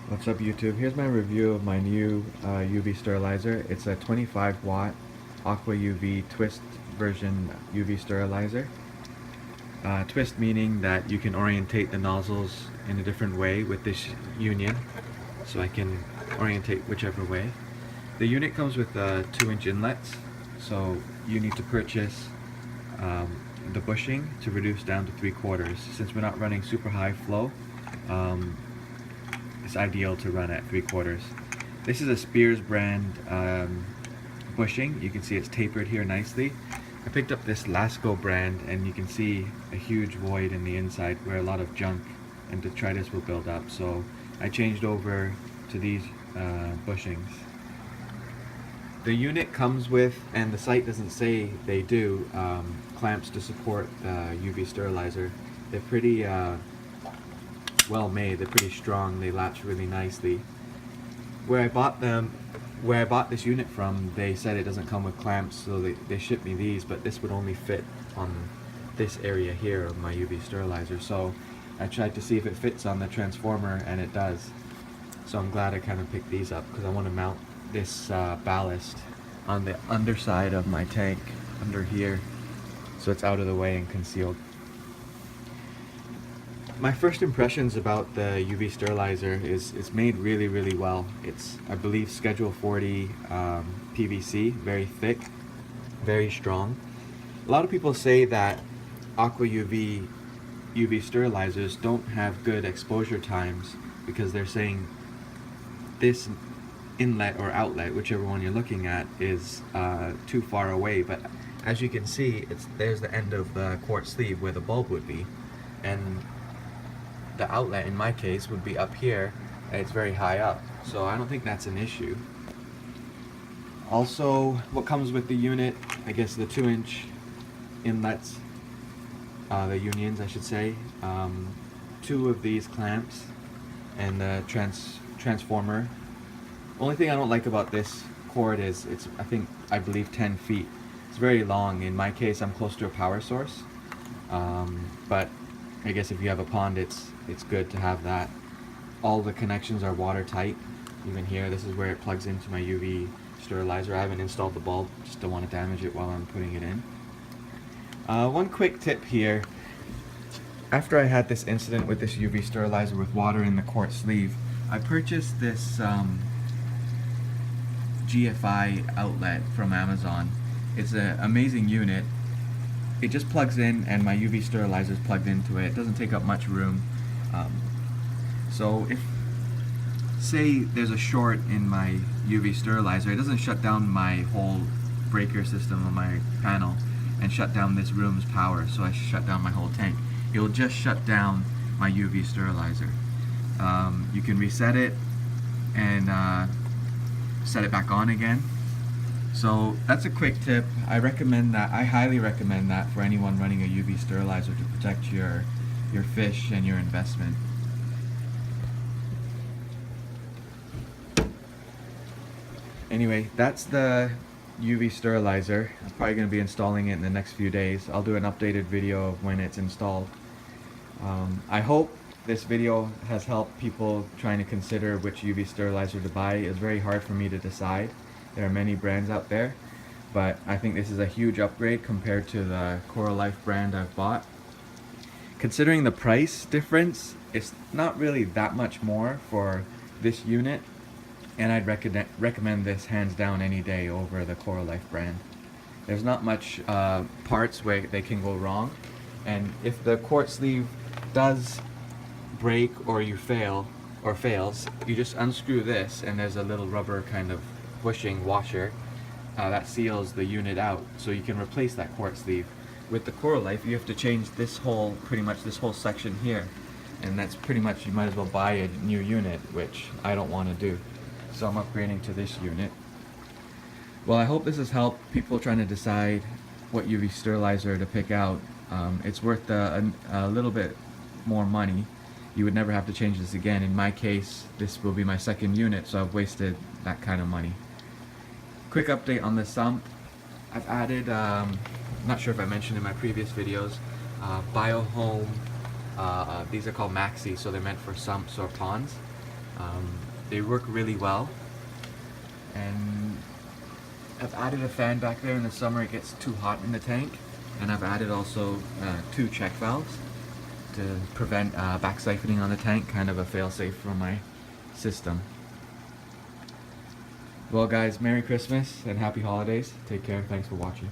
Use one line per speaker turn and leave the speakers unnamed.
What's up YouTube? Here's my review of my new UV sterilizer. It's a 25 watt Aqua UV twist version UV sterilizer. Twist meaning that you can orientate the nozzles in a different way with this union. So I can orientate whichever way. The unit comes with 2-inch inlets, so you need to purchase the bushing to reduce down to 3/4. Since we're not running super high flow, it's ideal to run at 3/4. This is a Spears brand bushing. You can see it's tapered here nicely. I picked up this Lasco brand and you can see a huge void in the inside where a lot of junk and detritus will build up. So I changed over to these bushings. The unit comes with, and the site doesn't say they do, clamps to support the UV sterilizer. They're pretty well made, they're pretty strong, they latch really nicely. Where I bought this unit from, they said it doesn't come with clamps, so they shipped me these, but this would only fit on this area here of my UV sterilizer. So I tried to see if it fits on the transformer, and it does. So I'm glad I kind of picked these up because I want to mount this ballast on the underside of my tank, under here, so it's out of the way and concealed. My first impressions about the UV sterilizer is it's made really well. It's, I believe, Schedule 40 PVC, very thick, very strong. A lot of people say that Aqua UV sterilizers don't have good exposure times because they're saying this inlet or outlet, whichever one you're looking at, is too far away. But as you can see, there's the end of the quart sleeve where the bulb would be, and the outlet in my case would be up here, and it's very high up, so I don't think that's an issue. Also, what comes with the unit, I guess the 2-inch inlets, the unions I should say, 2 of these clamps, and the transformer. Only thing I don't like about this cord is it's, I believe 10 feet. It's very long. In my case, I'm close to a power source, but I guess if you have a pond, it's good to have that. All the connections are watertight. Even here, this is where it plugs into my UV sterilizer. I haven't installed the bulb, just don't want to damage it while I'm putting it in. One quick tip here. After I had this incident with this UV sterilizer with water in the quart sleeve, I purchased this GFI outlet from Amazon. It's an amazing unit. It just plugs in and my UV sterilizer is plugged into it. It doesn't take up much room. So if, say there's a short in my UV sterilizer, it doesn't shut down my whole breaker system on my panel and shut down this room's power, so I shut down my whole tank. It will just shut down my UV sterilizer. You can reset it and set it back on again. So that's a quick tip. I recommend that. I highly recommend that for anyone running a UV sterilizer to protect your fish and your investment. Anyway, that's the UV sterilizer. I'm probably going to be installing it in the next few days. I'll do an updated video of when it's installed. I hope this video has helped people trying to consider which UV sterilizer to buy. It's very hard for me to decide. There are many brands out there, but I think this is a huge upgrade compared to the Coral Life brand I've bought. Considering the price difference, it's not really that much more for this unit, and I'd recommend this hands down any day over the Coral Life brand. There's not much parts where they can go wrong, and if the quart sleeve does break or fails, you just unscrew this and there's a little rubber kind of bushing washer that seals the unit out, so you can replace that quart sleeve. With the Coral Life, you have to change this whole, pretty much this whole section here, and that's pretty much, you might as well buy a new unit, which I don't want to do. So I'm upgrading to this unit. Well, I hope this has helped people trying to decide what UV sterilizer to pick out. It's worth a little bit more money. You would never have to change this again. In my case, this will be my second unit, so I've wasted that kind of money. Quick update on the sump. I've added, not sure if I mentioned in my previous videos, BioHome. These are called Maxi, so they're meant for sumps or ponds. They work really well, and I've added a fan back there. In the summer it gets too hot in the tank, and I've added also 2 check valves to prevent back siphoning on the tank, kind of a fail-safe for my system. Well guys, Merry Christmas and Happy Holidays. Take care and thanks for watching.